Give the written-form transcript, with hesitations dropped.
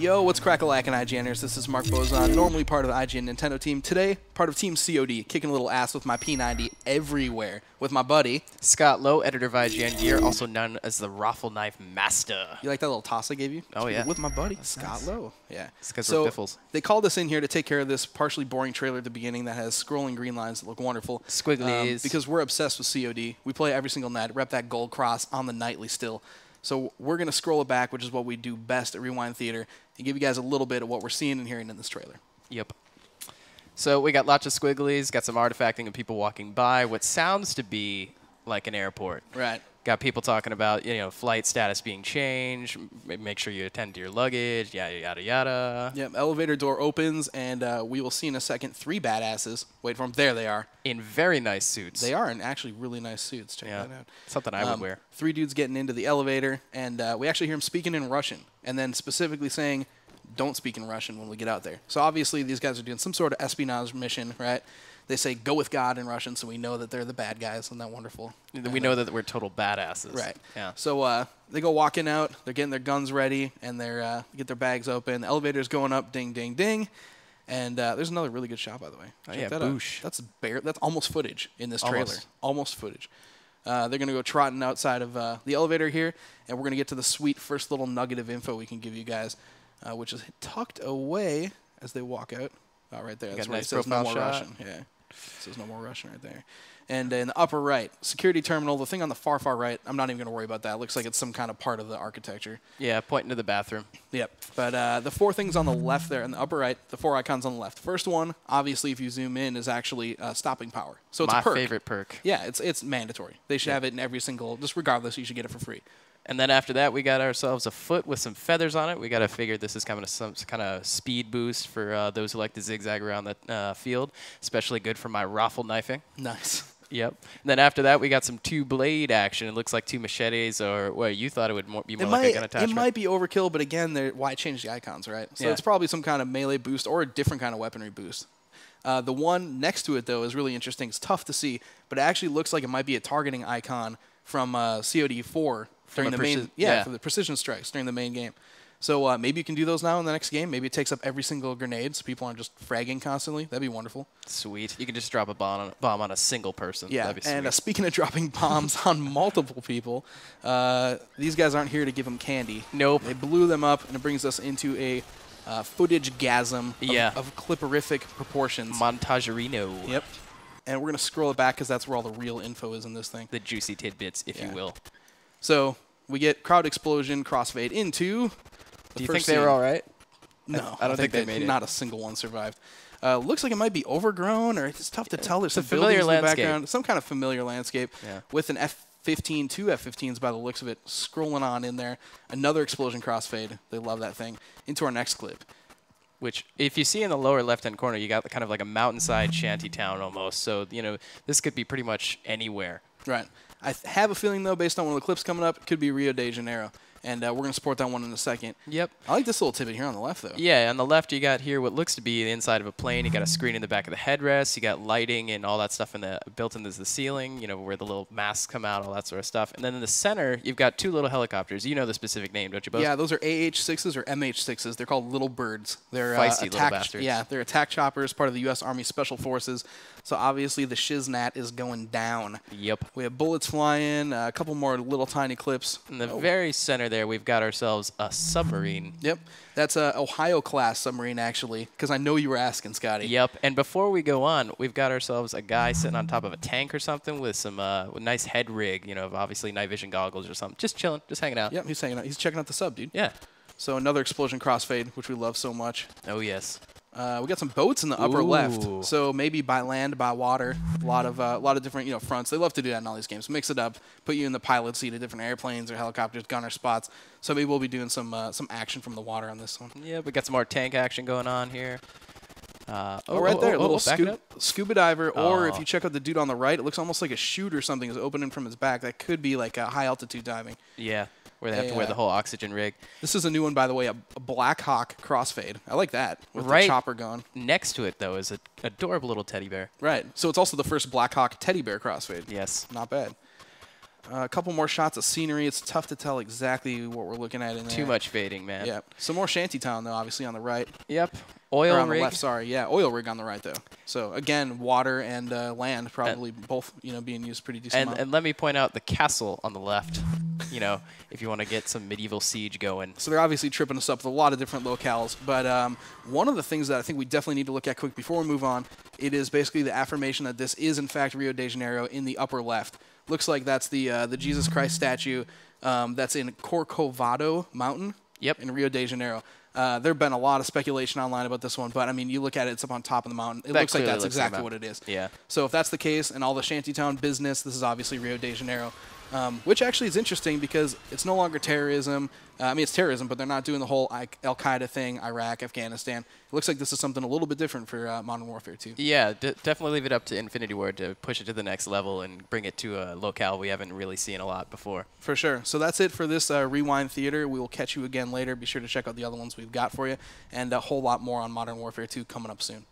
Yo, what's crack-a-lack and IGNers? This is Mark Bozon, normally part of the IGN Nintendo team. Today, part of Team COD, kicking a little ass with my P90 everywhere with my buddy Scott Lowe, editor of IGN Gear, also known as the Raffle Knife Master. You like that little toss I gave you? Oh, yeah. With my buddy, That's Scott nice. Lowe. Yeah. It's because so we're biffles. They called us in here to take care of this partially boring trailer at the beginning that has scrolling green lines that look wonderful. Squigglies. Because we're obsessed with COD. We play every single night, rep that gold cross on the nightly still. So we're going to scroll it back, which is what we do best at Rewind Theater, and give you guys a little bit of what we're seeing and hearing in this trailer. Yep. So we got lots of squigglies, got some artifacting and people walking by what sounds to be like an airport. Right. Got people talking about, you know, flight status being changed, make sure you attend to your luggage, yada, yada, yada. Yep, elevator door opens, and we will see in a second 3 badasses. Wait for them. There they are. In very nice suits. They are in actually really nice suits. Check that out. Something I would wear. 3 dudes getting into the elevator, and we actually hear them speaking in Russian, and then specifically saying, don't speak in Russian when we get out there. So obviously these guys are doing some sort of espionage mission, right? They say, go with God in Russian, so we know that they're the bad guys. Isn't that wonderful? We know that we're total badasses. Right. Yeah. So they go walking out. They're getting their guns ready, and they're get their bags open. The elevator's going up, ding, ding, ding. And there's another really good shot, by the way. Check that boosh. out. That's almost footage in this trailer. Almost. Almost footage. They're going to go trotting outside of the elevator here, and we're going to get to the sweet first little nugget of info we can give you guys, which is tucked away as they walk out. Oh, right there. That's where it says no more Russian. Yeah. It says no more Russian right there. And in the upper right, security terminal, the thing on the far, far right, I'm not even going to worry about that. It looks like it's some kind of part of the architecture. Yeah, pointing to the bathroom. Yep. But the 4 things on the left there, in the upper right, the 4 icons on the left. First one, obviously, if you zoom in, is actually stopping power. So it's a perk. My favorite perk. Yeah, it's mandatory. They should have it in every single, just regardless, you should get it for free. And then after that, we got ourselves a foot with some feathers on it. We got to figure this is kind of some kind of speed boost for those who like to zigzag around the field. Especially good for my raffle knifing. Nice. Yep. And then after that, we got some 2-blade action. It looks like 2 machetes, or well, you thought it would be more like a gun attachment. It might be overkill, but again, why change the icons, right? So it's probably some kind of melee boost or a different kind of weaponry boost. The one next to it, though, is really interesting. It's tough to see, but it actually looks like it might be a targeting icon from COD 4 during the main, for the precision strikes during the main game. So maybe you can do those now in the next game. Maybe it takes up every single grenade, so people aren't just fragging constantly. That'd be wonderful. Sweet. You can just drop a bomb on a single person. Yeah, That'd be sweet. and speaking of dropping bombs on multiple people, these guys aren't here to give them candy. Nope. They blew them up, and it brings us into a footage-gasm of clipperific proportions. Montagerino. Yep. And we're going to scroll it back because that's where all the real info is in this thing. The juicy tidbits, if you will. So we get crowd explosion, crossfade into Do you think they were all right? No, I don't think they made it. Not a single one survived. Looks like it might be overgrown, or it's tough to tell. There's some familiar buildings in the landscape. background, some kind of familiar landscape with an F-15, 2 F-15s by the looks of it, scrolling on in there. Another explosion crossfade. They love that thing. Into our next clip. Which, if you see in the lower left-hand corner, you got kind of like a mountainside shanty town almost. So, you know, this could be pretty much anywhere. Right. I have a feeling, though, based on one of the clips coming up, it could be Rio de Janeiro. And we're going to support that one in a second. Yep. I like this little tidbit here on the left, though. Yeah, on the left, you got here what looks to be the inside of a plane. You got a screen in the back of the headrest. You got lighting and all that stuff built into the ceiling, you know, where the little masks come out, all that sort of stuff. And then in the center, you've got 2 little helicopters. You know the specific name, don't you, Bose? Yeah, those are AH-6s or MH-6s. They're called Little Birds. They're feisty little bastards. Yeah, they're attack choppers, part of the U.S. Army Special Forces. So obviously the shiznat is going down. Yep. We have bullets flying, a couple more little tiny clips. In the very center there, we've got ourselves a submarine. Yep. That's a Ohio-class submarine, actually, because I know you were asking, Scotty. Yep. And before we go on, we've got ourselves a guy sitting on top of a tank or something with some with nice head rig, you know, obviously night vision goggles or something. Just chilling, just hanging out. Yep, he's hanging out. He's checking out the sub, dude. Yeah. So another explosion crossfade, which we love so much. Oh, yes. We got some boats in the upper left, so maybe by land, by water, a lot of different fronts. They love to do that in all these games. Mix it up, put you in the pilot seat of different airplanes or helicopters, gunner spots. So maybe we'll be doing some action from the water on this one. Yeah, we got some more tank action going on here. Right there, a little scuba diver. Oh. Or if you check out the dude on the right, it looks almost like a chute or something is opening from his back. That could be like high altitude diving. Yeah. Where they have to wear the whole oxygen rig. This is a new one, by the way, a Black Hawk crossfade. I like that, with the chopper going. Next to it, though, is an adorable little teddy bear. Right. So it's also the first Black Hawk teddy bear crossfade. Yes. Not bad. A couple more shots of scenery. It's tough to tell exactly what we're looking at in there. Too much fading, man. Yeah. Some more shantytown, though, obviously, on the right. Yep. Oil or on rig. the left, sorry. Yeah, oil rig on the right, though. So, again, water and land probably both, being used pretty decent amount. And let me point out the castle on the left, if you want to get some medieval siege going. So they're obviously tripping us up with a lot of different locales. But one of the things that I think we definitely need to look at quick before we move on, it is basically the affirmation that this is, in fact, Rio de Janeiro in the upper left. Looks like that's the Jesus Christ statue that's in Corcovado Mountain in Rio de Janeiro. There have been a lot of speculation online about this one, but, I mean, you look at it, it's up on top of the mountain. It looks like that's exactly what it is. Yeah. So if that's the case, and all the shantytown business, this is obviously Rio de Janeiro, which actually is interesting because it's no longer terrorism. I mean, it's terrorism, but they're not doing the whole Al-Qaeda thing, Iraq, Afghanistan. It looks like this is something a little bit different for Modern Warfare 2. Yeah, definitely leave it up to Infinity Ward to push it to the next level and bring it to a locale we haven't really seen a lot before. For sure. So that's it for this Rewind Theater. We will catch you again later. Be sure to check out the other ones we've got for you, and a whole lot more on Modern Warfare 2 coming up soon.